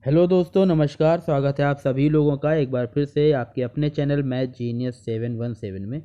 Hello दोस्तों, नमस्कार। स्वागत है आप सभी लोगों का एक बार फिर से आपके अपने चैनल मैथ जीनियस 717 में।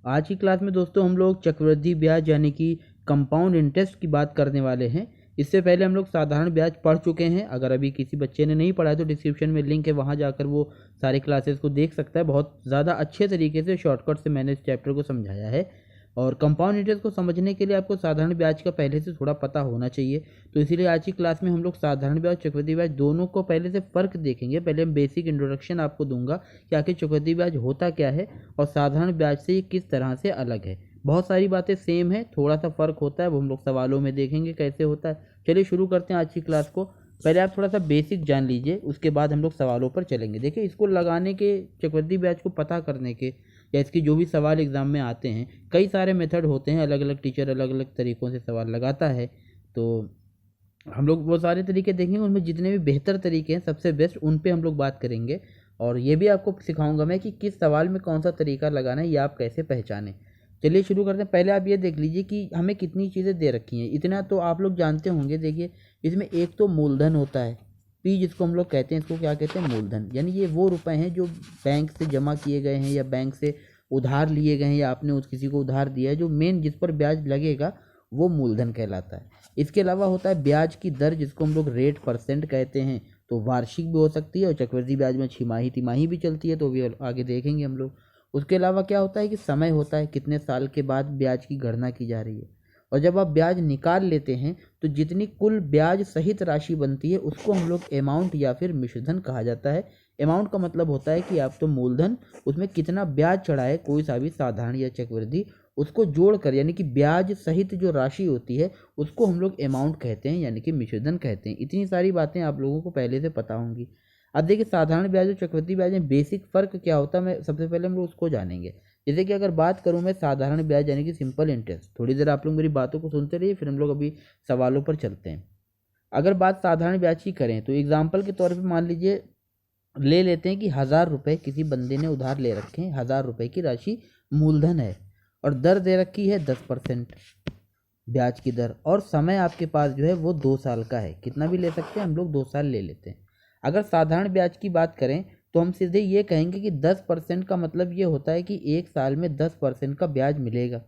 आज की क्लास में दोस्तों हम लोग चक्रवृद्धि ब्याज यानी कि कंपाउंड इंटरेस्ट की बात करने वाले हैं। इससे पहले हम लोग साधारण ब्याज पढ़ चुके हैं। अगर अभी किसी बच्चे ने नहीं पढ़ा है तो डिस्क्रिप्शन में लिंक है, वहाँ जाकर वो सारे क्लासेस को देख सकता है। बहुत ज़्यादा अच्छे तरीके से शॉर्टकट से मैंने इस चैप्टर को समझाया है। और कंपाउंड इंटरेस्ट को समझने के लिए आपको साधारण ब्याज का पहले से थोड़ा पता होना चाहिए। तो इसीलिए आज की क्लास में हम लोग साधारण ब्याज चक्रवृद्धि ब्याज दोनों को पहले से फ़र्क देखेंगे। पहले हम बेसिक इंट्रोडक्शन आपको दूंगा कि आखिर चक्रवृद्धि ब्याज होता क्या है और साधारण ब्याज से ये किस तरह से अलग है। बहुत सारी बातें सेम है, थोड़ा सा फ़र्क होता है, वो हम लोग सवालों में देखेंगे कैसे होता है। चलिए शुरू करते हैं आज की क्लास को। पहले आप थोड़ा सा बेसिक जान लीजिए, उसके बाद हम लोग सवालों पर चलेंगे। देखिए, इसको लगाने के, चक्रवृद्धि ब्याज को पता करने के या इसकी जो भी सवाल एग्ज़ाम में आते हैं, कई सारे मेथड होते हैं। अलग अलग टीचर अलग अलग तरीक़ों से सवाल लगाता है। तो हम लोग वो सारे तरीके देखेंगे, उनमें जितने भी बेहतर तरीके हैं, सबसे बेस्ट, उन पे हम लोग बात करेंगे। और ये भी आपको सिखाऊंगा मैं कि किस सवाल में कौन सा तरीका लगाना है, ये आप कैसे पहचानें। चलिए शुरू करते हैं। पहले आप ये देख लीजिए कि हमें कितनी चीज़ें दे रखी हैं। इतना तो आप लोग जानते होंगे। देखिए, इसमें एक तो मूलधन होता है, पी जिसको हम लोग कहते हैं, इसको क्या कहते हैं, मूलधन। यानी ये वो रुपए हैं जो बैंक से जमा किए गए हैं या बैंक से उधार लिए गए हैं या आपने उस किसी को उधार दिया है, जो मेन जिस पर ब्याज लगेगा वो मूलधन कहलाता है। इसके अलावा होता है ब्याज की दर, जिसको हम लोग रेट परसेंट कहते हैं। तो वार्षिक भी हो सकती है और चक्रवृद्धि ब्याज में छमाही तिमाही भी चलती है, तो भी आगे देखेंगे हम लोग। उसके अलावा क्या होता है कि समय होता है, कितने साल के बाद ब्याज की गणना की जा रही है। और जब आप ब्याज निकाल लेते हैं तो जितनी कुल ब्याज सहित राशि बनती है उसको हम लोग अमाउंट या फिर मिश्रधन कहा जाता है। अमाउंट का मतलब होता है कि आप तो मूलधन, उसमें कितना ब्याज चढ़ा है कोई सा भी साधारण या चक्रवृद्धि, उसको जोड़कर यानी कि ब्याज सहित जो राशि होती है उसको हम लोग अमाउंट कहते हैं, यानी कि मिश्रधन कहते हैं। इतनी सारी बातें आप लोगों को पहले से पता होंगी। अब देखिए, साधारण ब्याज और चक्रवृद्धि ब्याज में बेसिक फ़र्क क्या होता है, मैं सबसे पहले हम लोग उसको जानेंगे। जैसे कि अगर बात करूं मैं साधारण ब्याज यानी कि सिंपल इंटरेस्ट, थोड़ी देर आप लोग मेरी बातों को सुनते रहिए, फिर हम लोग अभी सवालों पर चलते हैं। अगर बात साधारण ब्याज की करें तो एग्जाम्पल के तौर पे मान लीजिए, ले लेते हैं कि 1000 रुपये किसी बंदे ने उधार ले रखे हैं। 1000 रुपये की राशि मूलधन है और दर दे रखी है 10% ब्याज की दर, और समय आपके पास जो है वो 2 साल का है। कितना भी ले सकते हैं हम लोग, 2 साल ले लेते हैं। अगर साधारण ब्याज की बात करें तो हम सीधे ये कहेंगे कि 10% का मतलब ये होता है कि एक साल में 10% का ब्याज मिलेगा।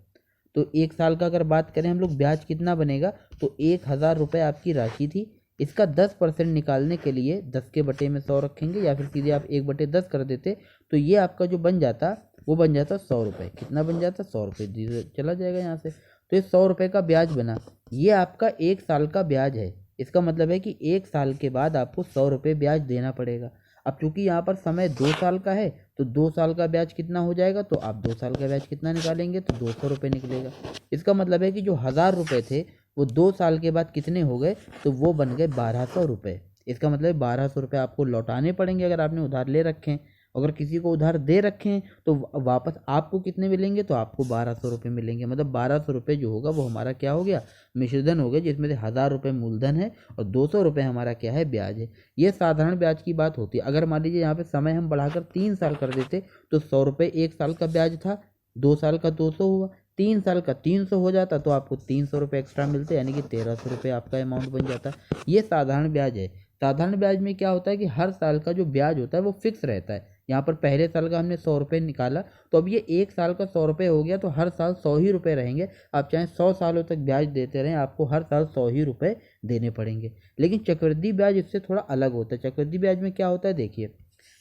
तो एक साल का अगर बात करें हम लोग, ब्याज कितना बनेगा, तो 1000 रुपये आपकी राशि थी। इसका 10% निकालने के लिए 10 के बटे में 100 रखेंगे, या फिर सीधे आप 1/10 कर देते, तो ये आपका जो बन जाता वो बन जाता 100 रुपये। कितना बन जाता, 100 रुपये चला जाएगा यहाँ से। तो ये 100 रुपये का ब्याज बना। ये आपका एक साल का ब्याज है। इसका मतलब है कि एक साल के बाद आपको 100 रुपये ब्याज देना पड़ेगा। अब चूंकि यहाँ पर समय 2 साल का है तो 2 साल का ब्याज कितना हो जाएगा, तो आप 2 साल का ब्याज कितना निकालेंगे, तो 200 रुपये निकलेगा। इसका मतलब है कि जो 1000 रुपये थे वो 2 साल के बाद कितने हो गए, तो वो बन गए 1200 रुपये। इसका मतलब 1200 रुपये आपको लौटाने पड़ेंगे अगर आपने उधार ले रखे हैं। अगर किसी को उधार दे रखे हैं तो वापस आपको कितने मिलेंगे, तो आपको 1200 रुपये मिलेंगे। मतलब 1200 रुपये जो होगा वो हमारा क्या हो गया, मिश्रधन हो गया, जिसमें से 1000 रुपये मूलधन है और 200 रुपये हमारा क्या है, ब्याज है। ये साधारण ब्याज की बात होती है। अगर मान लीजिए यहाँ पे समय हम बढ़ाकर 3 साल कर देते तो 100 रुपये एक साल का ब्याज था, 2 साल का 200 हुआ, 3 साल का 300 हो जाता, तो आपको 300 रुपये एक्स्ट्रा मिलते, यानी कि 1300 रुपये आपका अमाउंट बन जाता। ये साधारण ब्याज है। साधारण ब्याज में क्या होता है कि हर साल का जो ब्याज होता है वो फिक्स रहता है। यहाँ पर पहले साल का हमने 100 रुपये निकाला, तो अब ये एक साल का 100 रुपये हो गया, तो हर साल 100 ही रुपये रहेंगे। आप चाहे 100 सालों तक ब्याज देते रहें, आपको हर साल 100 ही रुपये देने पड़ेंगे। लेकिन चक्रवृद्धि ब्याज इससे थोड़ा अलग होता है। चक्रवृद्धि ब्याज में क्या होता है, देखिए,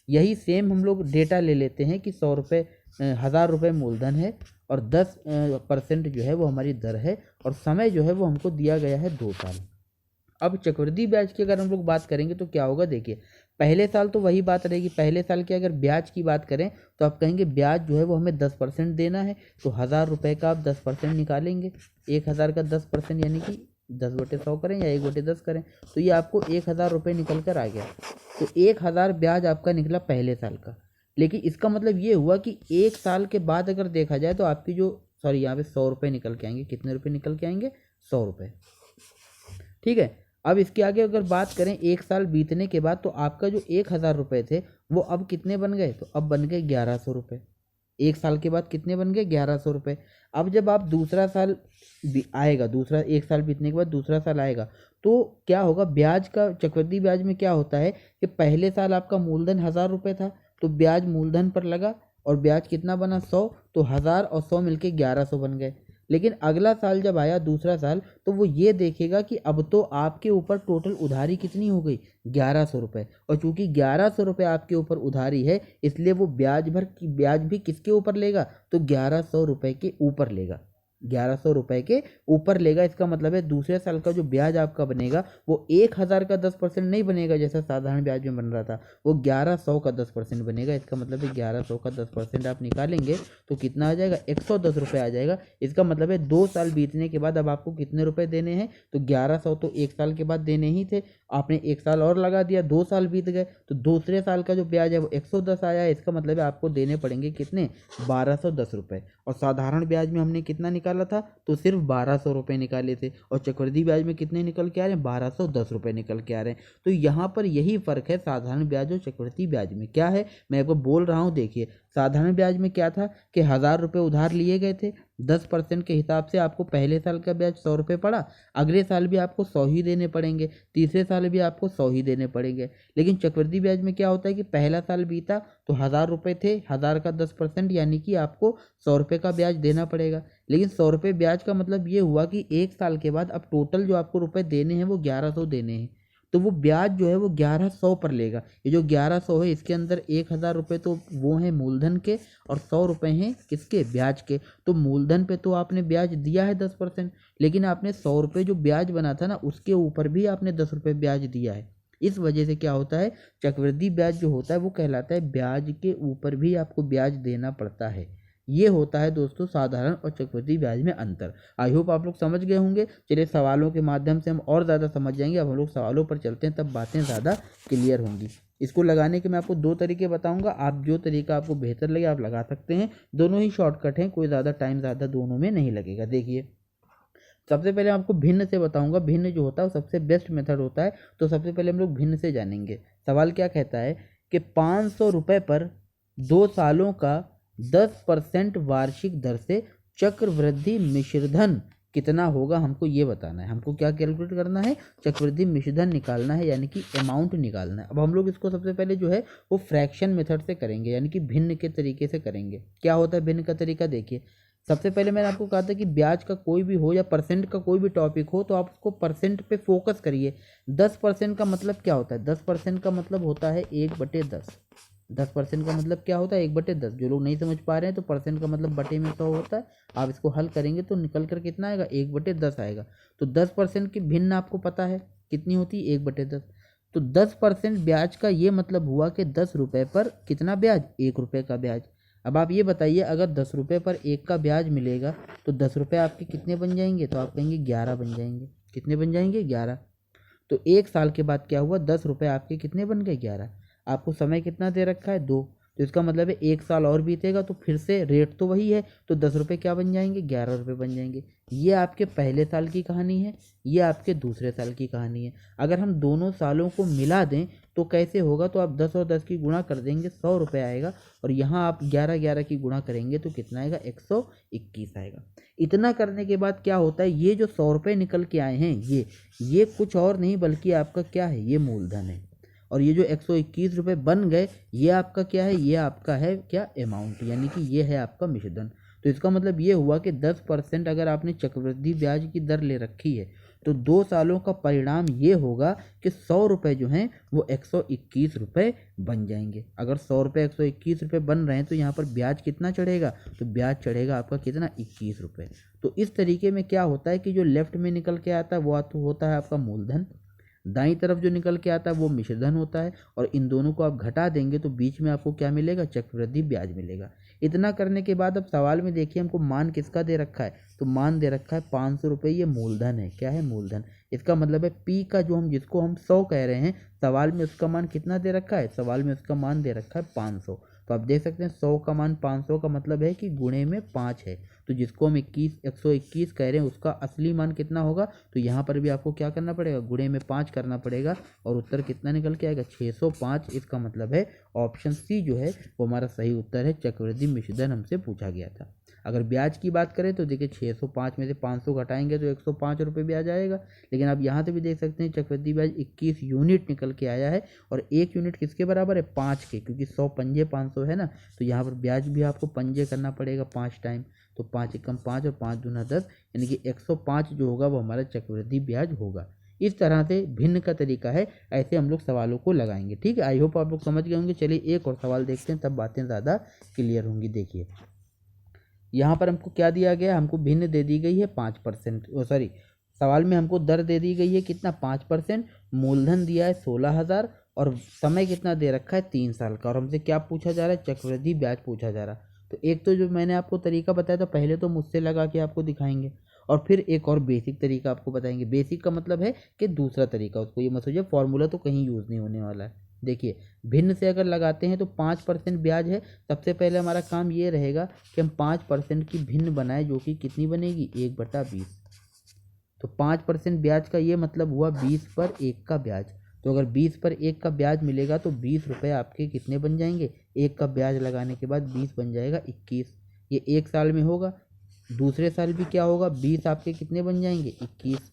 यही सेम हम लोग डेटा ले लेते हैं कि 100 रुपये, 1000 रुपये मूलधन है और 10% जो है वो हमारी दर है, और समय जो है वो हमको दिया गया है 2 साल। अब चक्रवृद्धि ब्याज की अगर हम लोग बात करेंगे तो क्या होगा, देखिए, पहले साल तो वही बात रहेगी। पहले साल की अगर ब्याज की बात करें तो आप कहेंगे ब्याज जो है वो हमें 10% देना है, तो 1000 रुपये का आप 10% निकालेंगे। 1000 का 10% यानी कि 10/100 करें या 1/10 करें, तो ये आपको 1000 रुपये निकल कर आ गया। तो 1000 ब्याज आपका निकला पहले साल का। लेकिन इसका मतलब ये हुआ कि एक साल के बाद अगर देखा जाए तो आपकी जो, सॉरी, यहाँ पे 100 रुपये निकल के आएंगे। कितने रुपये निकल के आएंगे, 100 रुपये। ठीक है। अब इसके आगे अगर बात करें एक साल बीतने के बाद, तो आपका जो 1000 रुपये थे वो अब कितने बन गए, तो अब बन गए 1100 रुपये। एक साल के बाद कितने बन गए, 1100 रुपये। अब जब आप दूसरा साल आएगा, दूसरा एक साल बीतने के बाद दूसरा साल आएगा, तो क्या होगा, ब्याज का चक्रवृद्धि ब्याज में क्या होता है कि पहले साल आपका मूलधन 1000 रुपये था, तो ब्याज मूलधन पर लगा और ब्याज कितना बना 100, तो 1000 और 100 मिलके 1100 बन गए। लेकिन अगला साल जब आया दूसरा साल, तो वो ये देखेगा कि अब तो आपके ऊपर टोटल उधारी कितनी हो गई 1100 रुपये, और चूंकि 1100 रुपये आपके ऊपर उधारी है, इसलिए वो ब्याज भी किसके ऊपर लेगा, तो 1100 रुपये के ऊपर लेगा, 1100 रुपये के ऊपर लेगा। इसका मतलब है दूसरे साल का जो ब्याज आपका बनेगा वो 1000 का 10% नहीं बनेगा जैसा साधारण ब्याज में बन रहा था, वो 1100 का 10% बनेगा। इसका मतलब है 1100 का 10% आप निकालेंगे तो कितना आ जाएगा, 110 रुपये आ जाएगा। इसका मतलब है 2 साल बीतने के बाद अब आपको कितने रुपए देने हैं, तो 1100 तो 1 साल के बाद देने ही थे, आपने 1 साल और लगा दिया, 2 साल बीत गए, तो दूसरे साल का जो ब्याज है वो 110 आया है। इसका मतलब है आपको देने पड़ेंगे कितने, 1210 रुपये। और साधारण ब्याज में हमने कितना निकाला था, तो सिर्फ 1200 रुपये निकाले थे, और चक्रवृद्धि ब्याज में कितने निकल के आ रहे हैं, 1210 रुपये निकल के आ रहे हैं। तो यहाँ पर यही फर्क है साधारण ब्याज और चक्रवृद्धि ब्याज में। क्या है, मैं आपको बोल रहा हूँ, देखिए साधारण ब्याज में क्या था कि 1000 रुपये उधार लिए गए थे, 10% के हिसाब से आपको पहले साल का ब्याज 100 रुपये पड़ा, अगले साल भी आपको 100 ही देने पड़ेंगे, तीसरे साल भी आपको 100 ही देने पड़ेंगे। लेकिन चक्रवृद्धि ब्याज में क्या होता है कि पहला साल बीता तो 1000 रुपये थे, 1000 का 10% यानी कि आपको 100 रुपये का ब्याज देना पड़ेगा। लेकिन 100 रुपये ब्याज का मतलब ये हुआ कि 1 साल के बाद अब टोटल जो आपको रुपए देने हैं वो 1100 देने हैं, तो वो ब्याज जो है वो 1100 पर लेगा। ये जो 1100 है इसके अंदर 1000 रुपये तो वो हैं मूलधन के, और 100 रुपये हैं किसके, ब्याज के। तो मूलधन पे तो आपने ब्याज दिया है 10%, लेकिन आपने 100 रुपये जो ब्याज बना था ना उसके ऊपर भी आपने 10 रुपये ब्याज दिया है। इस वजह से क्या होता है, चक्रवृद्धि ब्याज जो होता है वो कहलाता है ब्याज के ऊपर भी आपको ब्याज देना पड़ता है। ये होता है दोस्तों साधारण और चक्रवृद्धि ब्याज में अंतर। आई होप आप लोग समझ गए होंगे। चलिए सवालों के माध्यम से हम और ज़्यादा समझ जाएंगे। अब हम लोग सवालों पर चलते हैं, तब बातें ज़्यादा क्लियर होंगी। इसको लगाने के मैं आपको 2 तरीके बताऊंगा, आप जो तरीका आपको बेहतर लगे आप लगा सकते हैं। दोनों ही शॉर्टकट हैं, कोई ज़्यादा टाइम ज़्यादा दोनों में नहीं लगेगा। देखिए सबसे पहले आपको भिन्न से बताऊंगा, भिन्न जो होता है वो सबसे बेस्ट मेथड होता है। तो सबसे पहले हम लोग भिन्न से जानेंगे। सवाल क्या कहता है कि 500 रुपये पर 2 सालों का 10% वार्षिक दर से चक्रवृद्धि मिश्रधन कितना होगा, हमको ये बताना है। हमको क्या कैलकुलेट करना है, चक्रवृद्धि मिश्रधन निकालना है, यानी कि अमाउंट निकालना है। अब हम लोग इसको सबसे पहले जो है वो फ्रैक्शन मेथड से करेंगे, यानी कि भिन्न के तरीके से करेंगे। क्या होता है भिन्न का तरीका, देखिए सबसे पहले मैंने आपको कहा था कि ब्याज का कोई भी हो या परसेंट का कोई भी टॉपिक हो तो आप उसको परसेंट पे फोकस करिए। 10% का मतलब क्या होता है, 10% का मतलब होता है 1/10। 10% का मतलब क्या होता है, 1/10। जो लोग नहीं समझ पा रहे हैं तो परसेंट का मतलब बटे में 100 होता है। आप इसको हल करेंगे तो निकल कर कितना आएगा, 1/10 आएगा। तो 10% की भिन्न आपको पता है कितनी होती है, 1/10। तो 10% ब्याज का ये मतलब हुआ कि 10 रुपये पर कितना ब्याज, 1 रुपये का ब्याज। अब आप ये बताइए, अगर 10 रुपये पर 1 का ब्याज मिलेगा तो 10 रुपये आपके कितने बन जाएंगे, तो आप कहेंगे 11 बन जाएंगे। कितने बन जाएंगे, 11। तो 1 साल के बाद क्या हुआ, 10 रुपये आपके कितने बन गए, 11। आपको समय कितना दे रखा है, 2। तो इसका मतलब है 1 साल और बीतेगा तो फिर से रेट तो वही है, तो 10 रुपये क्या बन जाएंगे, 11 रुपये बन जाएंगे। ये आपके पहले साल की कहानी है, ये आपके दूसरे साल की कहानी है। अगर हम दोनों सालों को मिला दें तो कैसे होगा, तो आप 10 और 10 की गुणा कर देंगे, 100 रुपये आएगा। और यहाँ आप 11 की गुणा करेंगे तो कितना आएगा, 121 आएगा। इतना करने के बाद क्या होता है, ये जो 100 रुपये निकल के आए हैं ये कुछ और नहीं बल्कि आपका क्या है, ये मूलधन है। और ये जो 121 रुपये बन गए ये आपका क्या है, ये आपका है क्या, अमाउंट, यानी कि ये है आपका मिश्रधन। तो इसका मतलब ये हुआ कि 10% अगर आपने चक्रवृद्धि ब्याज की दर ले रखी है तो 2 सालों का परिणाम ये होगा कि 100 रुपये जो हैं वो 121 रुपये बन जाएंगे। अगर 100 रुपये 121 रुपये बन रहे हैं तो यहाँ पर ब्याज कितना चढ़ेगा, तो ब्याज चढ़ेगा आपका कितना, 21 रुपये। तो इस तरीके में क्या होता है कि जो लेफ्ट में निकल के आता है वो होता है आपका मूलधन, दाईं तरफ जो निकल के आता है वो मिश्रधन होता है, और इन दोनों को आप घटा देंगे तो बीच में आपको क्या मिलेगा, चक्रवृद्धि ब्याज मिलेगा। इतना करने के बाद अब सवाल में देखिए हमको मान किसका दे रखा है, तो मान दे रखा है 500 रुपये, ये मूलधन है। क्या है, मूलधन। इसका मतलब है पी का जो जिसको हम 100 कह रहे हैं, सवाल में उसका मान कितना दे रखा है, सवाल में उसका मान दे रखा है 500। तो आप देख सकते हैं 100 का मान 500 का मतलब है कि गुणे में 5 है। तो जिसको हम 121 कह रहे हैं उसका असली मान कितना होगा, तो यहाँ पर भी आपको क्या करना पड़ेगा, गुणे में 5 करना पड़ेगा, और उत्तर कितना निकल के आएगा, 605। इसका मतलब है ऑप्शन सी जो है वो हमारा सही उत्तर है, चक्रवृद्धि मिश्रधन हमसे पूछा गया था। अगर ब्याज की बात करें तो देखिए 605 में से 500 घटाएंगे तो 105 रुपये ब्याज आएगा। लेकिन आप यहाँ से भी देख सकते हैं चक्रवृद्धि ब्याज 21 यूनिट निकल के आया है, और 1 यूनिट किसके बराबर है, 5 के, क्योंकि 100 पंजे 500 है ना, तो यहाँ पर ब्याज भी आपको पंजे करना पड़ेगा 5 टाइम। तो 5 एकम 5 और 5 दूना 10, यानी कि 105 जो होगा वो हमारा चक्रवृद्धि ब्याज होगा। इस तरह से भिन्न का तरीका है, ऐसे हम लोग सवालों को लगाएंगे। ठीक है, आई होप आप लोग समझ गए होंगे। चलिए एक और सवाल देखते हैं, तब बातें ज़्यादा क्लियर होंगी। देखिए यहाँ पर हमको क्या दिया गया, हमको भिन्न दे दी गई है 5%, सॉरी सवाल में हमको दर दे दी गई है कितना, 5%, मूलधन दिया है 16,000 और समय कितना दे रखा है 3 साल का, और हमसे क्या पूछा जा रहा है, चक्रवृद्धि ब्याज पूछा जा रहा है। तो एक तो जो मैंने आपको तरीका बताया था, पहले तो मुझसे लगा के आपको दिखाएंगे, और फिर एक और बेसिक तरीका आपको बताएंगे। बेसिक का मतलब है कि दूसरा तरीका, उसको ये मत सोचिए फॉर्मूला तो कहीं यूज़ नहीं होने वाला है। देखिए भिन्न से अगर लगाते हैं तो 5% ब्याज है। सबसे पहले हमारा काम ये रहेगा कि हम 5% की भिन्न बनाए, जो कि कितनी बनेगी, 1/20। तो 5% ब्याज का ये मतलब हुआ 20 पर 1 का ब्याज। तो अगर 20 पर 1 का ब्याज मिलेगा तो 20 रुपये आपके कितने बन जाएंगे, 1 का ब्याज लगाने के बाद 20 बन जाएगा 21। ये 1 साल में होगा। दूसरे साल भी क्या होगा, 20 आपके कितने बन जाएंगे, 21।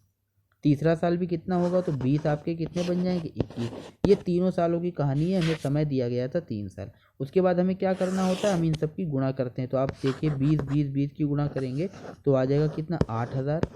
तीसरा साल भी कितना होगा, तो 20 आपके कितने बन जाएंगे, 21। ये तीनों सालों की कहानी है। हमें समय दिया गया था 3 साल। उसके बाद हमें क्या करना होता है, हम इन सब की गुणा करते हैं। तो आप देखिए 20 की गुणा करेंगे तो आ जाएगा कितना, 8,000,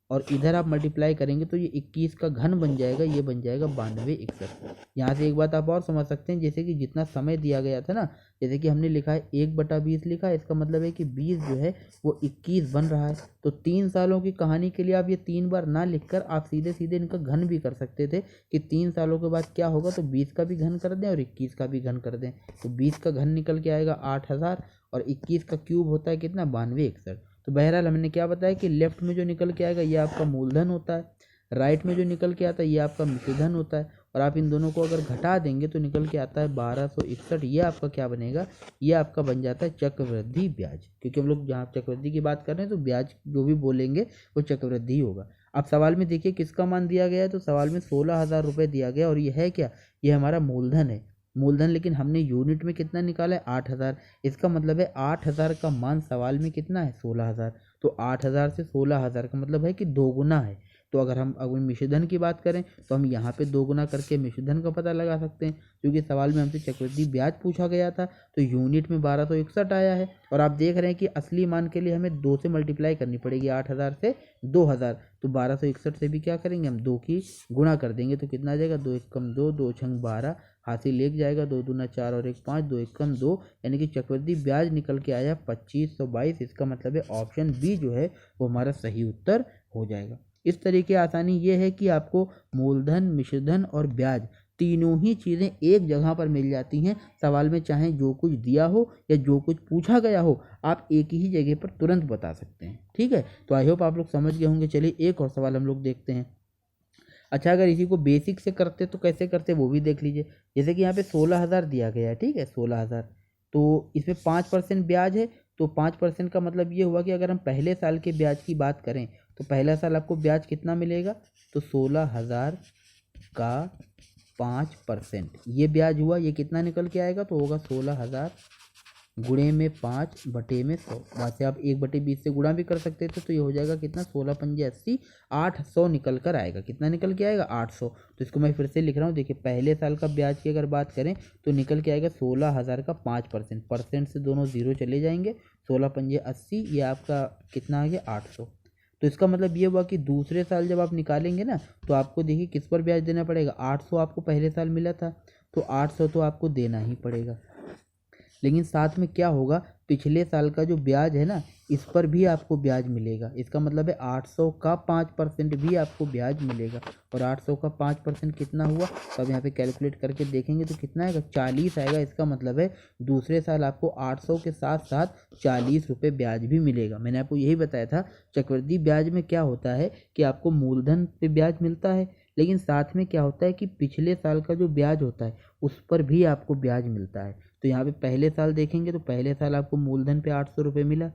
और इधर आप मल्टीप्लाई करेंगे तो ये 21 का घन बन जाएगा, ये बन जाएगा 9261। यहाँ से एक बात आप और समझ सकते हैं, जैसे कि जितना समय दिया गया था ना, जैसे कि हमने लिखा है 1/20 लिखा है, इसका मतलब है कि 20 जो है वो 21 बन रहा है। तो 3 सालों की कहानी के लिए आप ये 3 बार ना लिखकर आप सीधे सीधे इनका घन भी कर सकते थे कि 3 सालों के बाद क्या होगा, तो 20 का भी घन कर दें और 21 का भी घन कर दें। तो 20 का घन निकल के आएगा 8,000, और 21 का क्यूब होता है कितना, 9261। तो बहरहाल हमने क्या बताया कि लेफ्ट में जो निकल के आएगा ये आपका मूलधन होता है, राइट में जो निकल के आता है ये आपका मिश्रधन होता है, और आप इन दोनों को अगर घटा देंगे तो निकल के आता है 1261। ये आपका क्या बनेगा, ये आपका बन जाता है चक्रवृद्धि ब्याज। क्योंकि हम लोग जहाँ चक्रवृद्धि की बात कर रहे हैं तो ब्याज जो भी बोलेंगे वो चक्रवृद्धि होगा। अब सवाल में देखिए किसका मान दिया गया है, तो सवाल में 16,000 रुपये दिया गया, और ये है क्या, ये हमारा मूलधन है। मूलधन लेकिन हमने यूनिट में कितना निकाला है, 8,000। इसका मतलब है 8,000 का मान सवाल में कितना है, 16,000। तो 8,000 से 16,000 का मतलब है कि 2 गुना है। तो अगर मिश्रधन की बात करें तो हम यहाँ पे 2 गुना करके मिश्रधन का पता लगा सकते हैं, क्योंकि सवाल में हमसे चक्रवृद्धि ब्याज पूछा गया था। तो यूनिट में 1261 आया है, और आप देख रहे हैं कि असली मान के लिए हमें 2 से मल्टीप्लाई करनी पड़ेगी, 8,000 से 2,000। तो 1261 से भी क्या करेंगे, हम 2 की गुणा कर देंगे तो कितना आ जाएगा, 2 एकम 2, 2 छंग 12, हासिल लेक जाएगा, 2 दूना 4 और 1 5, 2 एकम 2, यानी कि चक्रवृद्धि ब्याज निकल के आया 2522। इसका मतलब है ऑप्शन बी जो है वो हमारा सही उत्तर हो जाएगा। इस तरीके आसानी ये है कि आपको मूलधन, मिश्रधन और ब्याज तीनों ही चीज़ें एक जगह पर मिल जाती हैं। सवाल में चाहे जो कुछ दिया हो या जो कुछ पूछा गया हो, आप एक ही जगह पर तुरंत बता सकते हैं। ठीक है, तो आई होप आप लोग समझ गए होंगे। चलिए एक और सवाल हम लोग देखते हैं। अच्छा, अगर इसी को बेसिक से करते तो कैसे करते वो भी देख लीजिए। जैसे कि यहाँ पे 16,000 दिया गया है, ठीक है, 16,000, तो इसमें 5% ब्याज है। तो 5% का मतलब ये हुआ कि अगर हम पहले साल के ब्याज की बात करें तो पहला साल आपको ब्याज कितना मिलेगा, तो 16,000 का 5% ये ब्याज हुआ। ये कितना निकल के आएगा, तो होगा 16,000 गुणे में 5/100। वैसे आप 1/20 से गुणा भी कर सकते थे, तो ये हो जाएगा कितना, 16 पंजे 80, 800 निकल कर आएगा। कितना निकल के आएगा, 800। तो इसको मैं फिर से लिख रहा हूँ। देखिए पहले साल का ब्याज की अगर बात करें तो निकल के आएगा 16,000 का 5%। परसेंट से दोनों जीरो चले जाएंगे, 16 पंजे 80, ये आपका कितना आ गया, 800। तो इसका मतलब ये हुआ कि दूसरे साल जब आप निकालेंगे ना, तो आपको देखिए किस पर ब्याज देना पड़ेगा, 800 आपको पहले साल मिला था, तो 800 तो आपको देना ही पड़ेगा। लेकिन साथ में क्या होगा, पिछले साल का जो ब्याज है ना, इस पर भी आपको ब्याज मिलेगा। इसका मतलब है 800 का 5% भी आपको ब्याज मिलेगा। और 800 का 5% कितना हुआ, तो अब यहाँ पे कैलकुलेट करके देखेंगे तो कितना आएगा, 40 आएगा। इसका मतलब है दूसरे साल आपको 800 के साथ साथ 40 रुपये ब्याज भी मिलेगा। मैंने आपको यही बताया था, चक्रवृद्धि ब्याज में क्या होता है कि आपको मूलधन पे ब्याज मिलता है, लेकिन साथ में क्या होता है कि पिछले साल का जो ब्याज होता है उस पर भी आपको ब्याज मिलता है। तो यहाँ पे पहले साल देखेंगे तो पहले साल आपको मूलधन पे 800 रुपये मिला,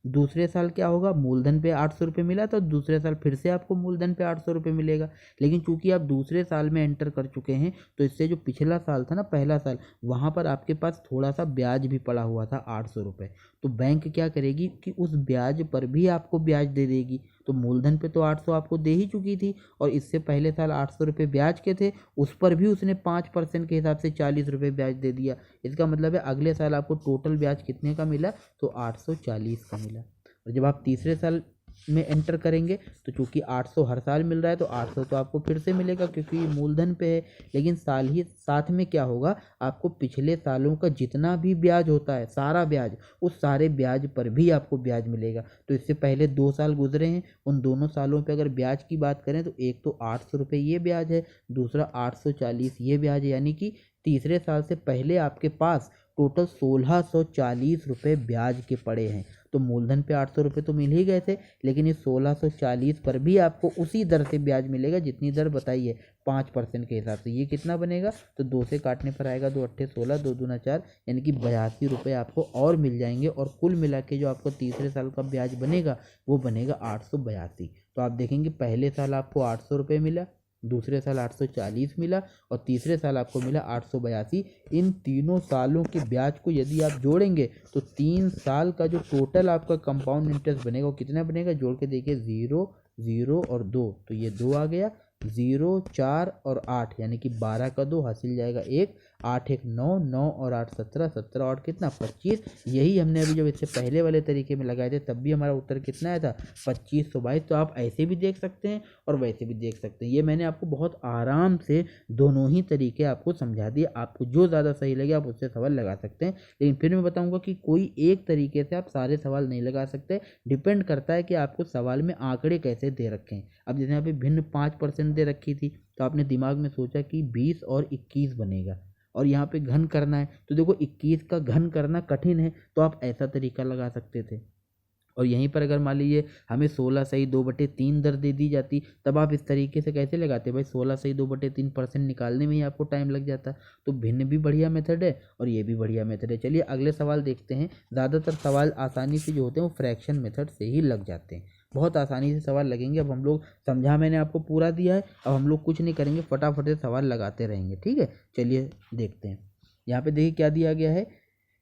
दूसरे साल क्या होगा, मूलधन पे 800 रुपये मिला तो दूसरे साल फिर से आपको मूलधन पे 800 रुपये मिलेगा। लेकिन चूंकि आप दूसरे साल में एंटर कर चुके हैं तो इससे जो पिछला साल था ना, पहला साल, वहाँ पर आपके पास थोड़ा सा ब्याज भी पड़ा हुआ था 800 रुपये। तो बैंक क्या करेगी कि उस ब्याज पर भी आपको ब्याज दे देगी। तो मूलधन पे तो 800 आपको दे ही चुकी थी और इससे पहले साल 800 रुपये ब्याज के थे, उस पर भी उसने 5% के हिसाब से 40 रुपये ब्याज दे दिया। इसका मतलब है अगले साल आपको टोटल ब्याज कितने का मिला, तो 840 का मिला। और जब आप तीसरे साल में एंटर करेंगे तो चूंकि 800 हर साल मिल रहा है तो 800 तो आपको फिर से मिलेगा क्योंकि मूलधन पे है। लेकिन साल ही साथ में क्या होगा, आपको पिछले सालों का जितना भी ब्याज होता है, सारा ब्याज, उस सारे ब्याज पर भी आपको ब्याज मिलेगा। तो इससे पहले 2 साल गुजरे हैं, उन दोनों सालों पे अगर ब्याज की बात करें तो एक तो 800 रुपये ये ब्याज है, दूसरा 840 ये ब्याज है, यानी कि तीसरे साल से पहले आपके पास टोटल 1640 रुपये ब्याज के पड़े हैं। तो मूलधन पे 800 रुपये तो मिल ही गए थे, लेकिन इस 1640 पर भी आपको उसी दर से ब्याज मिलेगा जितनी दर बताई है 5% के हिसाब से। ये कितना बनेगा, तो 2 से काटने पर आएगा 2 अट्ठे 16, 2 दूना 4, यानी कि 82 रुपये आपको और मिल जाएंगे। और कुल मिला के जो आपको तीसरे साल का ब्याज बनेगा वो बनेगा 882। तो आप देखेंगे पहले साल आपको 800 रुपये मिला, दूसरे साल 840 मिला और तीसरे साल आपको मिला 882। इन तीनों सालों के ब्याज को यदि आप जोड़ेंगे तो 3 साल का जो टोटल आपका कंपाउंड इंटरेस्ट बनेगा वो कितना बनेगा, जोड़ के देखिए 0, 0 और 2, तो ये 2 आ गया, 0, 4 और 8, यानी कि 12 का 2 हासिल जाएगा 1, 8 1 9, 9 और 8 17, 17 और कितना 25। यही हमने अभी जब इससे पहले वाले तरीके में लगाए थे तब भी हमारा उत्तर कितना आया था, 2522। तो आप ऐसे भी देख सकते हैं और वैसे भी देख सकते हैं। ये मैंने आपको बहुत आराम से दोनों ही तरीके आपको समझा दिए, आपको जो ज़्यादा सही लगे आप उससे सवाल लगा सकते हैं। लेकिन फिर मैं बताऊँगा कि कोई एक तरीके से आप सारे सवाल नहीं लगा सकते, डिपेंड करता है कि आपको सवाल में आंकड़े कैसे दे रखे हैं। अब जैसे यहाँ पे भिन्न 5% दे रखी थी तो आपने दिमाग में सोचा कि 20 और 21 बनेगा और यहाँ पे घन करना है, तो देखो 21 का घन करना कठिन है तो आप ऐसा तरीका लगा सकते थे। और यहीं पर अगर मान लीजिए हमें 16 सही 2/3 दर दे दी जाती तब आप इस तरीके से कैसे लगाते, भाई 16 सही 2/3% निकालने में ही आपको टाइम लग जाता। तो भिन्न भी बढ़िया मेथड है और ये भी बढ़िया मेथड है। चलिए अगले सवाल देखते हैं। ज़्यादातर सवाल आसानी से जो होते हैं वो फ्रैक्शन मेथड से ही लग जाते हैं, बहुत आसानी से सवाल लगेंगे। अब हम लोग समझा मैंने आपको पूरा दिया है, अब हम लोग कुछ नहीं करेंगे, फटाफट से सवाल लगाते रहेंगे, ठीक है। चलिए देखते हैं। यहाँ पे देखिए क्या दिया गया है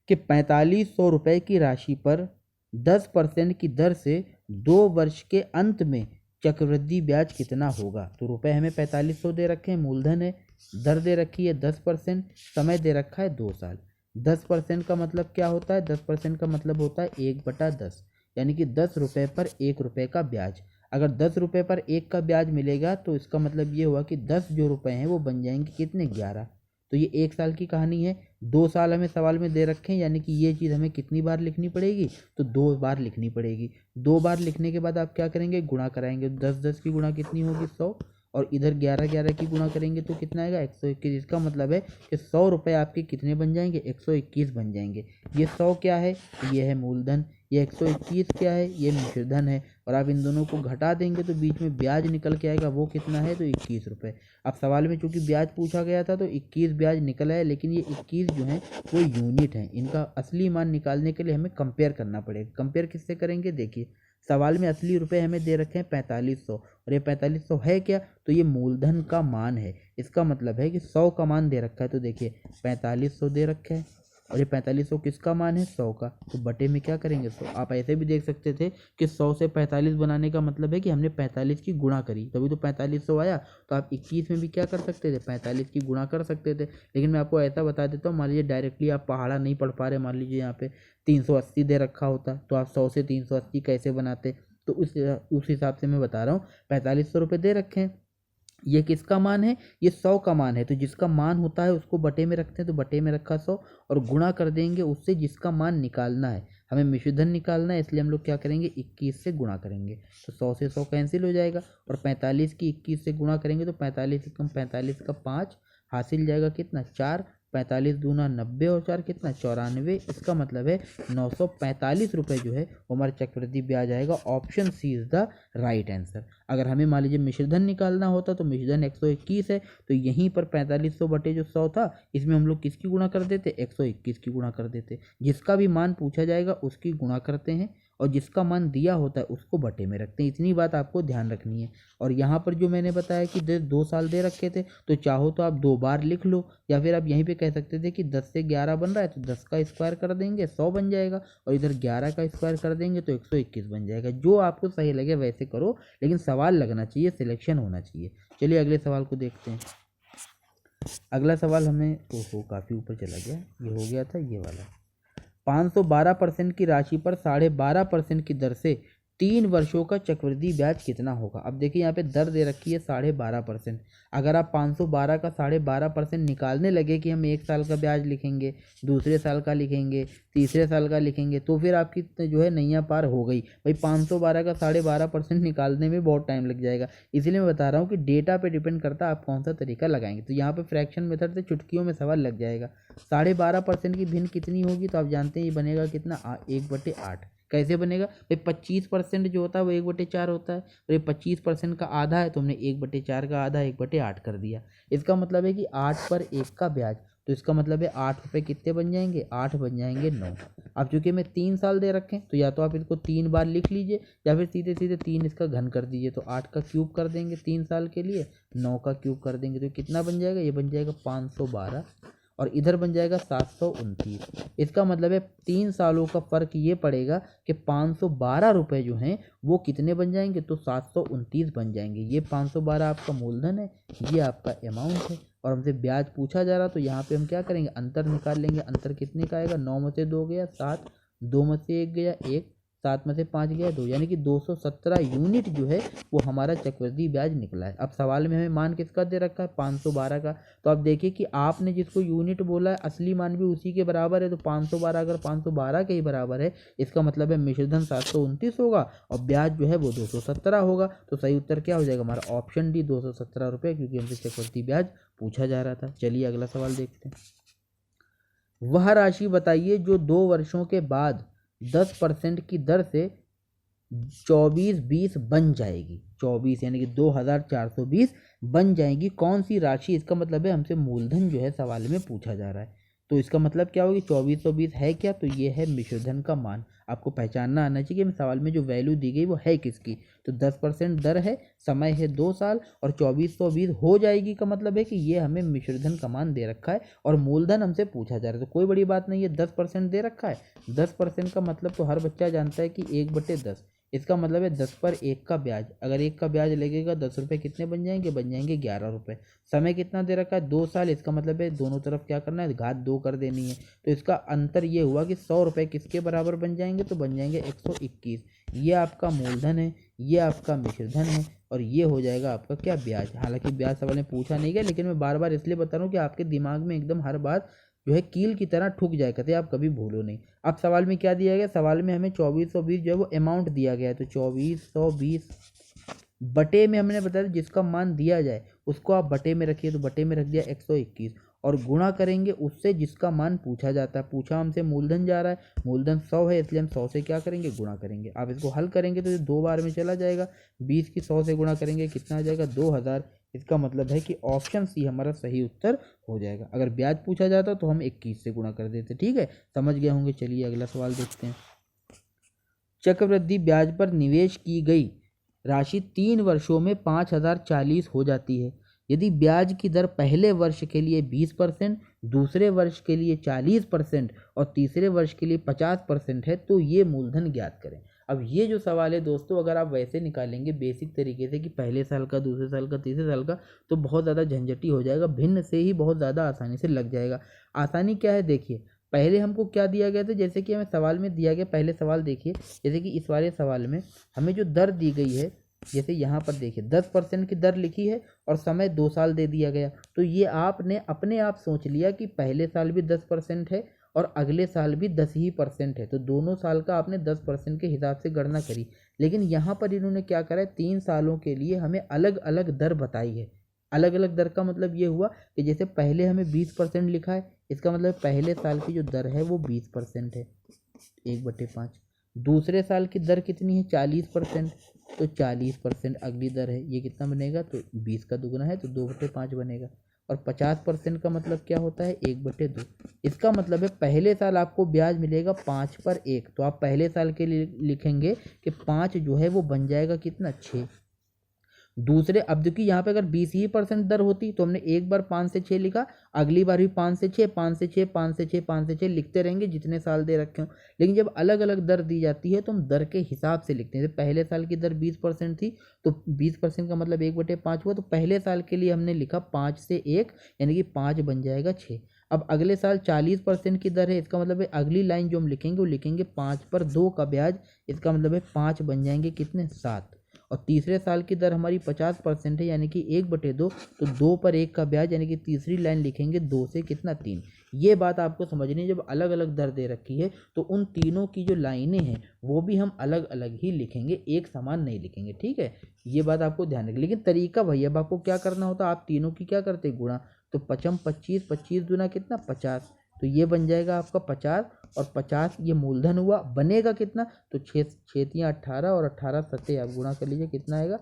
कि 4500 रुपये की राशि पर 10% की दर से 2 वर्ष के अंत में चक्रवृद्धि ब्याज कितना होगा। तो रुपए हमें 4500 दे रखे हैं, मूलधन है, दर दे रखी है 10%, समय दे रखा है 2 साल। 10% का मतलब क्या होता है, 10% का मतलब होता है 1/10, यानी कि 10 रुपये पर 1 रुपये का ब्याज। अगर 10 रुपये पर 1 का ब्याज मिलेगा तो इसका मतलब ये हुआ कि 10 जो रुपए हैं वो बन जाएंगे कितने, 11। तो ये 1 साल की कहानी है। 2 साल हमें सवाल में दे रखे हैं, यानी कि ये चीज़ हमें कितनी बार लिखनी पड़ेगी, तो 2 बार लिखनी पड़ेगी। 2 बार लिखने के बाद आप क्या करेंगे, गुणा कराएंगे। 10 की गुणा कितनी होगी, 100, और इधर 11 की गुणा करेंगे तो कितना आएगा, 121। इसका मतलब है कि 100 रुपये आपके कितने बन जाएंगे, 121 बन जाएंगे। ये 100 क्या है, ये है मूलधन, ये 121 क्या है, ये मिश्रधन है। और आप इन दोनों को घटा देंगे तो बीच में ब्याज निकल के आएगा, वो कितना है, तो 21 रुपये। अब सवाल में चूंकि ब्याज पूछा गया था तो 21 ब्याज निकला है, लेकिन ये 21 जो है वो यूनिट है। इनका असली मान निकालने के लिए हमें कंपेयर करना पड़ेगा। कंपेयर किससे करेंगे, देखिए सवाल में असली रुपए हमें दे रखे हैं 4500 और ये 4500 है क्या, तो ये मूलधन का मान है। इसका मतलब है कि 100 का मान दे रखा है, तो देखिए 4500 दे रखा है और ये 4500 किसका मान है, 100 का, तो बटे में क्या करेंगे 100। आप ऐसे भी देख सकते थे कि 100 से 45 बनाने का मतलब है कि हमने 45 की गुणा करी तभी तो 4500 आया। तो आप 21 में भी क्या कर सकते थे, 45 की गुणा कर सकते थे। लेकिन मैं आपको ऐसा बता देता हूँ, मान लीजिए डायरेक्टली आप पहाड़ा नहीं पढ़ पा रहे, मान लीजिए यहाँ पे 380 दे रखा होता तो आप 100 से 380 कैसे बनाते, तो उस हिसाब से मैं बता रहा हूँ। 4500 रुपये दे रखे हैं, ये किसका मान है, ये 100 का मान है, तो जिसका मान होता है उसको बटे में रखते हैं, तो बटे में रखा 100 और गुणा कर देंगे उससे जिसका मान निकालना है। हमें मिश्रधन निकालना है, इसलिए हम लोग क्या करेंगे, 21 से गुणा करेंगे, तो 100 से 100 कैंसिल हो जाएगा और 45 की 21 से गुणा करेंगे तो 45 से कम 45 का 5 हासिल जाएगा कितना, 4। 45 दूना 90 और 4 कितना, 94। इसका मतलब है 945 रुपये जो है वो हमारा चक्रवृद्धि ब्याज आएगा। Option C is the right answer. अगर हमें मान लीजिए मिश्रधन निकालना होता तो मिश्रधन 121 है, तो यहीं पर 4500 बटे जो 100 था इसमें हम लोग किसकी गुणा कर देते, 121 की गुणा कर देते। जिसका भी मान पूछा जाएगा उसकी गुणा करते हैं और जिसका मान दिया होता है उसको बटे में रखते हैं। इतनी बात आपको ध्यान रखनी है। और यहाँ पर जो मैंने बताया कि 2 साल दे रखे थे, तो चाहो तो आप 2 बार लिख लो, या फिर आप यहीं पे कह सकते थे कि 10 से 11 बन रहा है तो 10 का स्क्वायर कर देंगे 100 बन जाएगा, और इधर 11 का स्क्वायर कर देंगे तो 121 बन जाएगा। जो आपको सही लगे वैसे करो, लेकिन सवाल लगना चाहिए, सिलेक्शन होना चाहिए। चलिए अगले सवाल को देखते हैं। अगला सवाल हमें ओहो काफ़ी ऊपर चला गया, ये हो गया था ये वाला। 512% की राशि पर 12.5% की दर से 3 वर्षों का चक्रवृद्धि ब्याज कितना होगा। अब देखिए यहाँ पे दर दे रखी है 12.5%। अगर आप 512 का 12.5% निकालने लगे कि हम 1 साल का ब्याज लिखेंगे, दूसरे साल का लिखेंगे, तीसरे साल का लिखेंगे, तो फिर आपकी जो है नैया पार हो गई भाई। 512 का 12.5% निकालने में बहुत टाइम लग जाएगा। इसलिए मैं बता रहा हूँ कि डेटा पे डिपेंड करता है आप कौन सा तरीका लगाएंगे। तो यहाँ पे फ्रैक्शन मेथड से चुटकियों में सवाल लग जाएगा। 12.5% की भिन्न कितनी होगी, तो आप जानते हैं ये बनेगा कितना, 1/8। कैसे बनेगा भाई, 25% जो होता है वो 1/4 होता है, और ये 25% का आधा है तो हमने 1/4 का आधा 1/8 कर दिया। इसका मतलब है कि 8 पर 1 का ब्याज, तो इसका मतलब है 8 रुपये कितने बन जाएंगे, 8 बन जाएंगे 9। अब चूंकि मैं 3 साल दे रखे तो या तो आप इसको 3 बार लिख लीजिए, या फिर सीधे सीधे 3 इसका घन कर दीजिए। तो 8 का क्यूब कर देंगे 3 साल के लिए, 9 का क्यूब कर देंगे तो कितना बन जाएगा, ये बन जाएगा 512, और इधर बन जाएगा 729। इसका मतलब है 3 सालों का फ़र्क ये पड़ेगा कि 512 रुपये जो हैं वो कितने बन जाएंगे, तो 729 बन जाएंगे। ये 512 आपका मूलधन है, ये आपका अमाउंट है, और हमसे ब्याज पूछा जा रहा, तो यहाँ पे हम क्या करेंगे, अंतर निकाल लेंगे। अंतर कितने का आएगा, 9 में से 2 गया 7, 2 में से 1 गया 1, 7 में से 5 गया 2, यानी कि 217 यूनिट जो है वो हमारा चक्रवृद्धि ब्याज निकला है। अब सवाल में हमें मान किसका दे रखा है, 512 का। तो अब देखिए कि आपने जिसको यूनिट बोला है असली मान भी उसी के बराबर है, तो 512 अगर 512 के ही बराबर है, इसका मतलब है मिश्रधन 729 होगा और ब्याज जो है वो 217 होगा। तो सही उत्तर क्या हो जाएगा हमारा, ऑप्शन डी 217 रुपये, क्योंकि हमसे चक्रवृद्धि ब्याज पूछा जा रहा था। चलिए अगला सवाल देखते हैं। वह राशि बताइए जो 2 वर्षों के बाद 10% की दर से 2420 बन जाएगी। 24 यानी कि 2420 बन जाएगी। कौन सी राशि, इसका मतलब है हमसे मूलधन जो है सवाल में पूछा जा रहा है। तो इसका मतलब क्या होगी, 2420 है क्या, तो ये है मिश्रधन का मान। आपको पहचानना आना चाहिए कि सवाल में जो वैल्यू दी गई वो है किसकी। तो 10% दर है, समय है 2 साल, और 2420 हो जाएगी का मतलब है कि ये हमें मिश्रधन का मान दे रखा है और मूलधन हमसे पूछा जा रहा है। तो कोई बड़ी बात नहीं है, 10% दे रखा है। 10% का मतलब तो हर बच्चा जानता है कि 1/10। इसका मतलब है 10 पर 1 का ब्याज। अगर 1 का ब्याज लगेगा 10 रुपये कितने बन जाएंगे, बन जाएंगे 11 रुपये। समय कितना दे रखा है, 2 साल। इसका मतलब है दोनों तरफ क्या करना है, घात 2 कर देनी है। तो इसका अंतर ये हुआ कि 100 रुपये किसके बराबर बन जाएंगे, तो बन जाएंगे 121। ये आपका मूलधन है, ये आपका मिश्रधन है, और ये हो जाएगा आपका क्या, ब्याज। हालांकि ब्याज सवाल ने पूछा नहीं गया, लेकिन मैं बार बार इसलिए बता रहा हूँ कि आपके दिमाग में एकदम हर बात जो है कील की तरह ठुक जाए, कहते आप कभी भूलो नहीं। अब सवाल में क्या दिया गया, सवाल में हमें 2420 जो है वो अमाउंट दिया गया है। तो 2420 बटे में हमने बताया जिसका मान दिया जाए उसको आप बटे में रखिए, तो बटे में रख दिया 121, और गुणा करेंगे उससे जिसका मान पूछा जाता है। पूछा हमसे मूलधन जा रहा है, मूलधन 100 है, इसलिए हम 100 से क्या करेंगे, गुणा करेंगे। आप इसको हल करेंगे तो ये 2 बार में चला जाएगा। 20 की 100 से गुणा करेंगे कितना आ जाएगा, 2000। इसका मतलब है कि ऑप्शन सी हमारा सही उत्तर हो जाएगा। अगर ब्याज पूछा जाता तो हम 21 से गुणा कर देते। ठीक है, समझ गए होंगे। चलिए अगला सवाल देखते हैं। चक्रवृद्धि ब्याज पर निवेश की गई राशि 3 वर्षों में 5040 हो जाती है। यदि ब्याज की दर पहले वर्ष के लिए 20%, दूसरे वर्ष के लिए 40% और तीसरे वर्ष के लिए 50% है, तो ये मूलधन ज्ञात करें। अब ये जो सवाल है दोस्तों, अगर आप वैसे निकालेंगे बेसिक तरीके से कि पहले साल का, दूसरे साल का, तीसरे साल का, तो बहुत ज़्यादा झंझटी हो जाएगा। भिन्न से ही बहुत ज़्यादा आसानी से लग जाएगा। आसानी क्या है, देखिए पहले हमको क्या दिया गया था, जैसे कि हमें सवाल में दिया गया, पहले सवाल देखिए, जैसे कि इस वाले सवाल में हमें जो दर दी गई है, जैसे यहाँ पर देखिए 10% की दर लिखी है और समय 2 साल दे दिया गया। तो ये आपने अपने आप सोच लिया कि पहले साल भी 10% है और अगले साल भी 10% है, तो दोनों साल का आपने 10% के हिसाब से गणना करी। लेकिन यहाँ पर इन्होंने क्या करा है, 3 सालों के लिए हमें अलग अलग दर बताई है। अलग अलग दर का मतलब ये हुआ कि जैसे पहले हमें 20% लिखा है, इसका मतलब पहले साल की जो दर है वो 20% है, 1/5। दूसरे साल की दर कितनी है, 40%, तो 40% अगली दर है। ये कितना बनेगा, तो 20 का दुगना है तो 2/5 बनेगा। और 50% का मतलब क्या होता है 1/2। इसका मतलब है पहले साल आपको ब्याज मिलेगा 5/1, तो आप पहले साल के लिए लिखेंगे कि 5 जो है वो बन जाएगा कितना 6। दूसरे अब देखिए यहाँ पे अगर 20% दर होती तो हमने एक बार 5 से 6 लिखा, अगली बार भी 5 से 6, 5 से 6, 5 से 6, 5 से 6 लिखते रहेंगे जितने साल दे रखे हों। लेकिन जब अलग अलग दर दी जाती है तो हम दर के हिसाब से लिखते हैं। जैसे पहले साल की दर 20% थी तो 20% का मतलब 1/5 हुआ, तो पहले साल के लिए हमने लिखा 5 से 1 यानी कि 5 बन जाएगा 6। अब अगले साल 40% की दर है, इसका मतलब है अगली लाइन जो हम लिखेंगे वो लिखेंगे 5/2 का ब्याज, इसका मतलब है 5 बन जाएंगे कितने 7। और तीसरे साल की दर हमारी 50% है यानी कि 1/2, तो 2/1 का ब्याज यानी कि तीसरी लाइन लिखेंगे 2 से कितना 3। ये बात आपको समझनी है, जब अलग अलग दर दे रखी है तो उन तीनों की जो लाइनें हैं वो भी हम अलग अलग ही लिखेंगे, एक समान नहीं लिखेंगे, ठीक है। ये बात आपको ध्यान रखिए। लेकिन तरीका वही, अब आपको क्या करना होता है, आप तीनों की क्या करते गुणा, तो 5 25, 25 दूना कितना 50, तो ये बन जाएगा आपका 50 और 50 ये मूलधन हुआ, बनेगा कितना, तो 6 18 और 18 सत्ते आप गुणा कर लीजिए कितना आएगा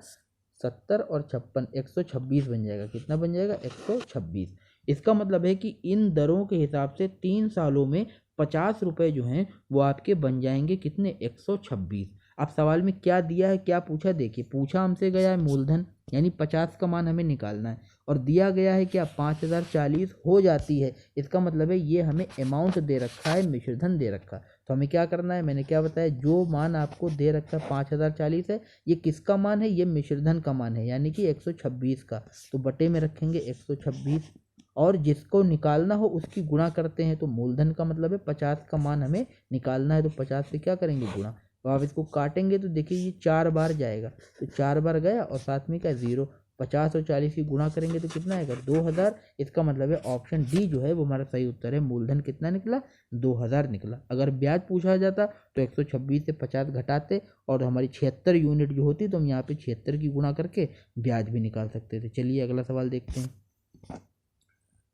70 और 56 126 बन जाएगा। कितना बन जाएगा 126। इसका मतलब है कि इन दरों के हिसाब से 3 सालों में 50 रुपये जो हैं वो आपके बन जाएंगे कितने 126। अब सवाल में क्या दिया है, क्या पूछा, देखिए पूछा हमसे गया है मूलधन यानी 50 का मान हमें निकालना है, और दिया गया है क्या 5040 हो जाती है, इसका मतलब है ये हमें अमाउंट दे रखा है, मिश्रधन दे रखा है। तो हमें क्या करना है, मैंने क्या बताया, जो मान आपको दे रखा है 5040 है, ये किसका मान है, ये मिश्रधन का मान है यानी कि 126 का, तो बटे में रखेंगे 126 और जिसको निकालना हो उसकी गुणा करते हैं। तो मूलधन का मतलब है 50 का मान हमें निकालना है, तो 50 से क्या करेंगे गुणा, तो आप इसको काटेंगे तो देखिए ये 4 बार जाएगा, तो 4 बार गया और साथ में क्या 0, 50 और 40 की गुणा करेंगे तो कितना आएगा 2000। इसका मतलब है ऑप्शन डी जो है वो हमारा सही उत्तर है। मूलधन कितना निकला 2000 निकला। अगर ब्याज पूछा जाता तो 126 से 50 घटाते और हमारी 76 यूनिट जो होती तो हम यहाँ पे 76 की गुणा करके ब्याज भी निकाल सकते थे। चलिए अगला सवाल देखते हैं।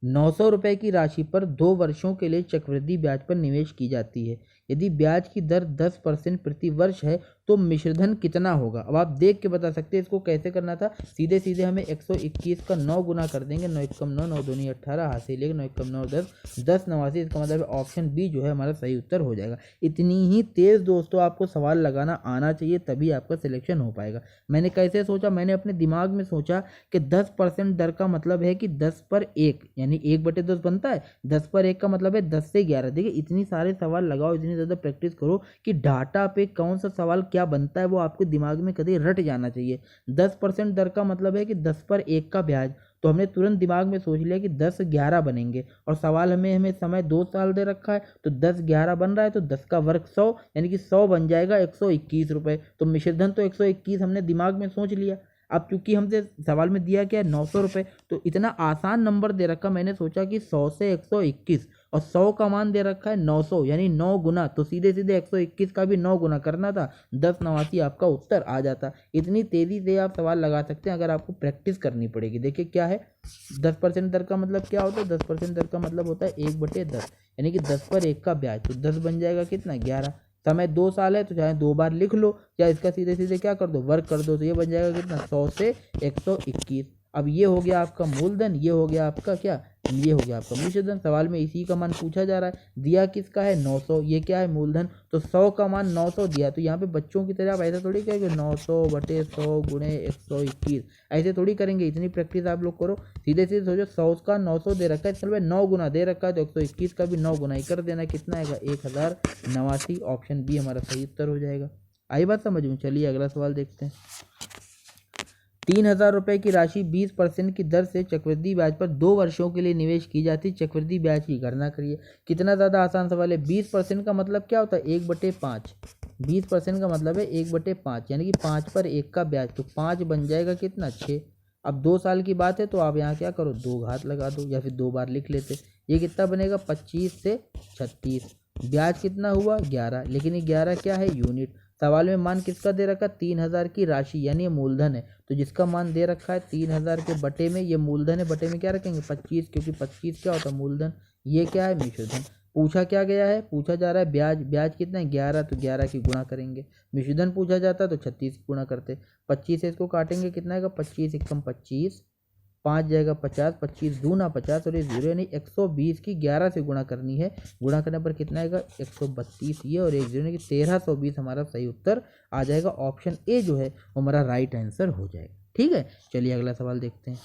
900 रुपये की राशि पर 2 वर्षों के लिए चक्रवृद्धि ब्याज पर निवेश की जाती है। यदि ब्याज की दर 10% प्रति वर्ष है तो मिश्रधन कितना होगा। अब आप देख के बता सकते हैं इसको कैसे करना था, सीधे सीधे हमें 121 का 9 गुना कर देंगे, 9 एकम 9, 9 दूनी 18, हाथ से लेकर 9 एकम 9 10, 10 89। इसका मतलब ऑप्शन बी जो है हमारा सही उत्तर हो जाएगा। इतनी ही तेज दोस्तों आपको सवाल लगाना आना चाहिए, तभी आपका सिलेक्शन हो पाएगा। मैंने कैसे सोचा, मैंने अपने दिमाग में सोचा कि 10% दर का मतलब है कि 10/1 यानी 1/10 बनता है, 10/1 का मतलब है 10 से 11। देखिए इतनी सारे सवाल लगाओ, इतनी ज़्यादा प्रैक्टिस करो कि डाटा पे कौन सा सवाल क्या बनता है वो आपके दिमाग में कभी रट जाना चाहिए। 10% दर का मतलब है कि 10/1 का ब्याज, तो हमने तुरंत दिमाग में सोच लिया कि 10-11 बनेंगे, और सवाल हमें समय 2 साल दे रखा है तो 10-11 बन रहा है, तो 10 का वर्ग 100 यानी कि 100 बन जाएगा 121 रुपये। तो मिश्रधन तो 121 हमने दिमाग में सोच लिया। अब चूंकि हमसे सवाल में दिया क्या है 900 रुपये, तो इतना आसान नंबर दे रखा, मैंने सोचा कि 100 से 121 और 100 का मान दे रखा है 900 यानी 9 गुना, तो सीधे सीधे 121 का भी 9 गुना करना था, 1089 आपका उत्तर आ जाता। इतनी तेजी से आप सवाल लगा सकते हैं, अगर आपको प्रैक्टिस करनी पड़ेगी। देखिए क्या है 10% दर का मतलब क्या होता है, 10% दर का मतलब होता है 1/10 यानी कि 10/1 का ब्याज, तो 10 बन जाएगा कितना 11। समय 2 साल है तो चाहे 2 बार लिख लो या इसका सीधे सीधे क्या कर दो वर्ग कर दो, तो ये बन जाएगा कितना 100 से 121। अब ये हो गया आपका मूलधन, ये हो गया आपका क्या, ये हो गया आपका मिश्रधन। सवाल में इसी का मान पूछा जा रहा है, दिया किसका है 900, ये क्या है मूलधन, तो 100 का मान 900 दिया, तो यहाँ पे बच्चों की तरह आप ऐसा थोड़ी कहेंगे 900/100 गुणे 121, ऐसे थोड़ी करेंगे। इतनी प्रैक्टिस आप लोग करो, सीधे सीधे सोचो 100 का 900 दे रखा है, चलो 9 गुना दे रखा है तो 121 का भी 9 गुना ही कर देना, कितना आएगा 1089। ऑप्शन बी हमारा सही उत्तर हो जाएगा। आई बात समझ में। चलिए अगला सवाल देखते हैं। 3000 रुपये की राशि 20% की दर से चक्रवृद्धि ब्याज पर 2 वर्षों के लिए निवेश की जाती है। चक्रवृद्धि ब्याज की गणना करिए। कितना ज़्यादा आसान सवाल है। 20% का मतलब क्या होता है 1/5, 20% का मतलब है 1/5 यानी कि 5/1 का ब्याज, तो 5 बन जाएगा कितना 6। अब 2 साल की बात है तो आप यहाँ क्या करो 2 घात लगा दो या फिर 2 बार लिख लेते। ये कितना बनेगा 25 से 36, ब्याज कितना हुआ 11, लेकिन ये 11 क्या है यूनिट। सवाल में मान किसका दे रखा है 3000 की राशि यानी ये मूलधन है, तो जिसका मान दे रखा है 3000 के बटे में, ये मूलधन है, बटे में क्या रखेंगे 25, क्योंकि 25 क्या होता है मूलधन। ये क्या है मिश्रधन। पूछा क्या गया है, पूछा जा रहा है ब्याज, ब्याज कितना है 11, तो 11 की गुणा करेंगे। मिश्रधन पूछा जाता है तो 36 की गुणा करते। 25 से इसको काटेंगे कितना आएगा 25 एकम 25 5 जाएगा 50, 25 दूना 50 और ये 0 यानी 120 की 11 से गुणा करनी है। गुणा करने पर कितना आएगा 132 ये और 1 0 यानी कि 1320 हमारा सही उत्तर आ जाएगा। ऑप्शन ए जो है वो हमारा राइट आंसर हो जाएगा। ठीक है, चलिए अगला सवाल देखते हैं।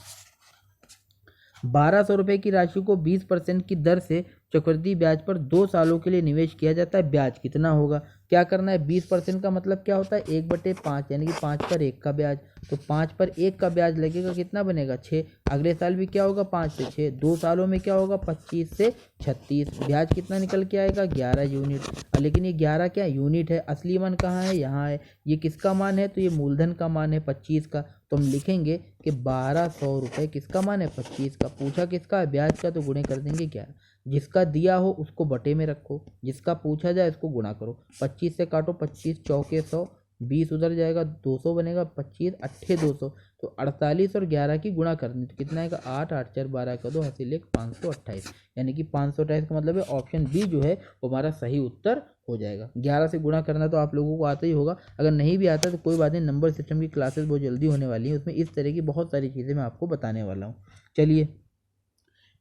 1200 रुपये की राशि को 20% की दर से चक्रवृद्धि ब्याज पर 2 सालों के लिए निवेश किया जाता है, ब्याज कितना होगा? क्या करना है, 20% का मतलब क्या होता है 1/5 यानी कि 5 पर 1 का ब्याज। तो 5 पर 1 का ब्याज लगेगा, कितना बनेगा 6। अगले साल भी क्या होगा 5 से 6, 2 सालों में क्या होगा 25 से 36, ब्याज कितना निकल के आएगा 11 यूनिट। लेकिन ये 11 क्या यूनिट है, असली मान कहाँ है यहाँ है। ये किसका मान है, तो ये मूलधन का मान है 25 का। तो हम लिखेंगे कि 1200 रुपये किसका मान है 25 का। पूछा किसका है ब्याज का, तो गुणे कर देंगे 11। जिसका दिया हो उसको बटे में रखो, जिसका पूछा जाए उसको गुणा करो। 25 से काटो, 25 चौके 100, 20 उधर जाएगा 200 बनेगा, 25 अट्ठे 200। तो 48 और 11 की गुणा करनी तो कितना आएगा 8, 8 4 12 का 2 हासिल 1 528 यानी कि 528 का मतलब है ऑप्शन बी जो है वो हमारा सही उत्तर हो जाएगा। 11 से गुणा करना तो आप लोगों को आता ही होगा, अगर नहीं भी आता तो कोई बात नहीं, नंबर सिस्टम की क्लासेस बहुत जल्दी होने वाली हैं, उसमें इस तरह की बहुत सारी चीज़ें मैं आपको बताने वाला हूँ। चलिए,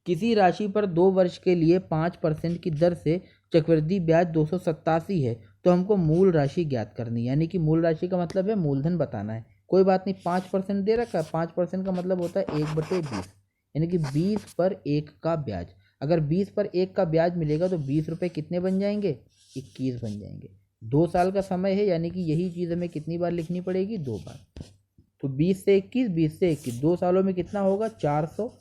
किसी राशि पर 2 वर्ष के लिए 5% की दर से चक्रवृद्धि ब्याज 287 है, तो हमको मूल राशि ज्ञात करनी है। यानी कि मूल राशि का मतलब है मूलधन बताना है। कोई बात नहीं, 5% दे रखा है, 5% का मतलब होता है 1/20 यानी कि 20 पर 1 का ब्याज। अगर 20 पर 1 का ब्याज मिलेगा तो 20 रुपये कितने बन जाएंगे 21 बन जाएंगे। 2 साल का समय है यानी कि यही चीज़ हमें कितनी बार लिखनी पड़ेगी 2 बार। तो 20 से 21, 20 से 21, 2 सालों में कितना होगा 400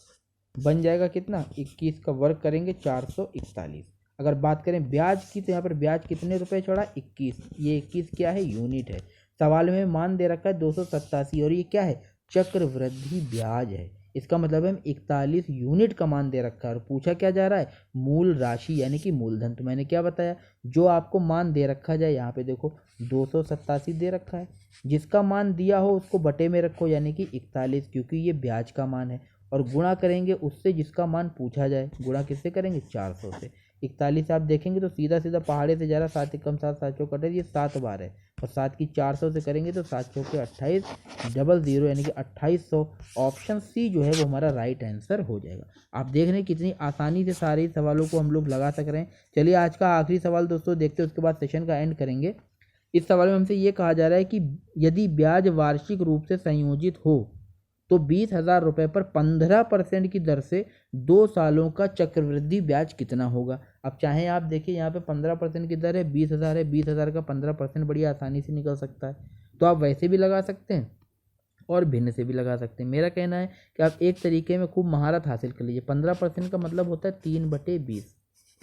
बन जाएगा, कितना 21 का वर्ग करेंगे 441। अगर बात करें ब्याज की तो यहाँ पर ब्याज कितने रुपए छोड़ा 21, ये 21 क्या है यूनिट है। सवाल में मान दे रखा है 287 और ये क्या है चक्रवृद्धि ब्याज है। इसका मतलब है 41 यूनिट का मान दे रखा है और पूछा क्या जा रहा है मूल राशि यानी कि मूलधन। तो मैंने क्या बताया, जो आपको मान दे रखा जाए, यहाँ पे देखो 287 दे रखा है, जिसका मान दिया हो उसको बटे में रखो यानी कि 41, क्योंकि ये ब्याज का मान है, और गुणा करेंगे उससे जिसका मान पूछा जाए। गुणा किससे करेंगे 400 से। 41 आप देखेंगे तो सीधा सीधा पहाड़े से जा रहा, 7 एकम 7, 7 चौक कटे, ये 7 बार है, और 7 की 400 से करेंगे तो 7 चौके 28, 00 यानी कि 2800। ऑप्शन सी जो है वो हमारा राइट आंसर हो जाएगा। आप देख रहे हैं कितनी आसानी से सारे सवालों को हम लोग लगा सक रहे हैं। चलिए आज का आखिरी सवाल दोस्तों देखते हैं, उसके बाद सेशन का एंड करेंगे। इस सवाल में हमसे ये कहा जा रहा है कि यदि ब्याज वार्षिक रूप से संयोजित हो तो 20,000 रुपये पर 15% की दर से 2 सालों का चक्रवृद्धि ब्याज कितना होगा। अब चाहे आप देखिए यहाँ पे 15% की दर है, 20,000 है, 20,000 का 15% बड़ी आसानी से निकल सकता है। तो आप वैसे भी लगा सकते हैं और भिन्न से भी लगा सकते हैं। मेरा कहना है कि आप एक तरीके में खूब महारत हासिल कर लीजिए। 15% का मतलब होता है 3/20।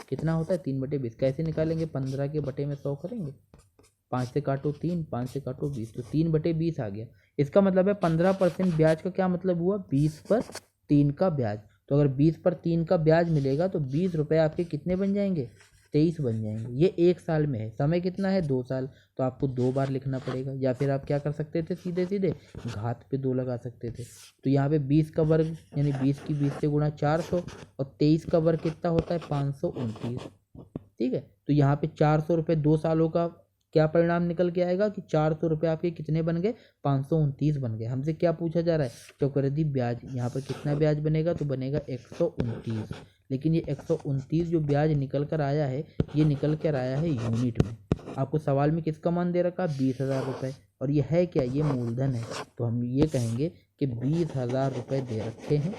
कितना होता है 3/20। कैसे निकालेंगे, 15 के बटे में 100 करेंगे, 5 से काटो 3, 5 से काटो 20, तो 3/20 आ गया। इसका मतलब है 15% ब्याज का क्या मतलब हुआ 20 पर 3 का ब्याज। तो अगर 20 पर 3 का ब्याज मिलेगा तो 20 रुपये आपके कितने बन जाएंगे 23 बन जाएंगे। ये 1 साल में है, समय कितना है 2 साल, तो आपको 2 बार लिखना पड़ेगा। या फिर आप क्या कर सकते थे, सीधे सीधे घात पे 2 लगा सकते थे। तो यहाँ पे 20 का वर्ग यानी 20 की 20 से गुणा 400 और 23 का वर्ग कितना होता है 529। ठीक है, तो यहाँ पे 400 रुपये 2 सालों का क्या परिणाम निकल के आएगा कि 400 रुपये आपके कितने बन गए 529 बन गए। हमसे क्या पूछा जा रहा है चक्रवृद्धि ब्याज, यहाँ पर कितना ब्याज बनेगा तो बनेगा 129। लेकिन ये 129 जो ब्याज निकल कर आया है ये निकल कर आया है यूनिट में। आपको सवाल में किसका मान दे रखा 20,000 रुपये, और ये है क्या, ये मूलधन है। तो हम ये कहेंगे कि 20,000 रुपये दे रखे हैं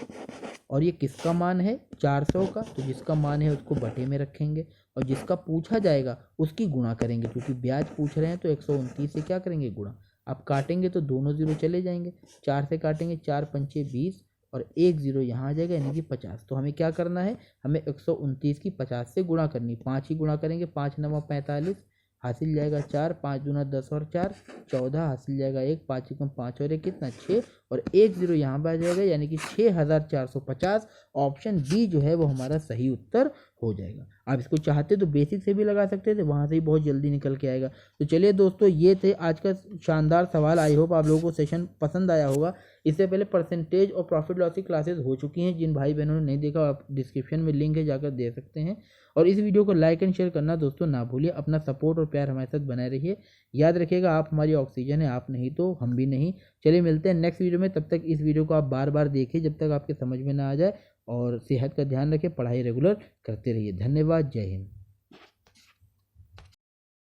और ये किसका मान है 400 का, तो जिसका मान है उसको बटे में रखेंगे और जिसका पूछा जाएगा उसकी गुणा करेंगे, क्योंकि ब्याज पूछ रहे हैं तो 129 से क्या करेंगे गुणा। आप काटेंगे तो दोनों जीरो चले जाएंगे, 4 से काटेंगे 4 पंचे 20 और 1 जीरो यहाँ आ जाएगा यानी कि 50। तो हमें क्या करना है, हमें 129 की 50 से गुणा करनी, 5 ही गुणा करेंगे, 5 9 45 हासिल जाएगा 4, 5 दूना 10 और 4 14 हासिल जाएगा 1, 5 एकम 5 और 1 कितना 6 और 1 जीरो यहाँ पर आ जाएगा यानी कि 6,450। ऑप्शन बी जो है वो हमारा सही उत्तर हो जाएगा। आप इसको चाहते तो बेसिक से भी लगा सकते थे, वहाँ से ही बहुत जल्दी निकल के आएगा। तो चलिए दोस्तों, ये थे आज का शानदार सवाल। आई होप आप लोगों को सेशन पसंद आया होगा। इससे पहले परसेंटेज और प्रॉफिट लॉस की क्लासेस हो चुकी हैं, जिन भाई बहनों ने नहीं देखा आप डिस्क्रिप्शन में लिंक है, जाकर दे सकते हैं। और इस वीडियो को लाइक एंड शेयर करना दोस्तों ना भूलिए। अपना सपोर्ट और प्यार हमारे साथ बनाए रहिए। याद रखिएगा, आप हमारी ऑक्सीजन है, आप नहीं तो हम भी नहीं। चलिए मिलते हैं नेक्स्ट वीडियो में। तब तक इस वीडियो को आप बार बार देखिए जब तक आपके समझ में ना आ जाए, और सेहत का ध्यान रखें, पढ़ाई रेगुलर करते रहिए। धन्यवाद, जय हिंद।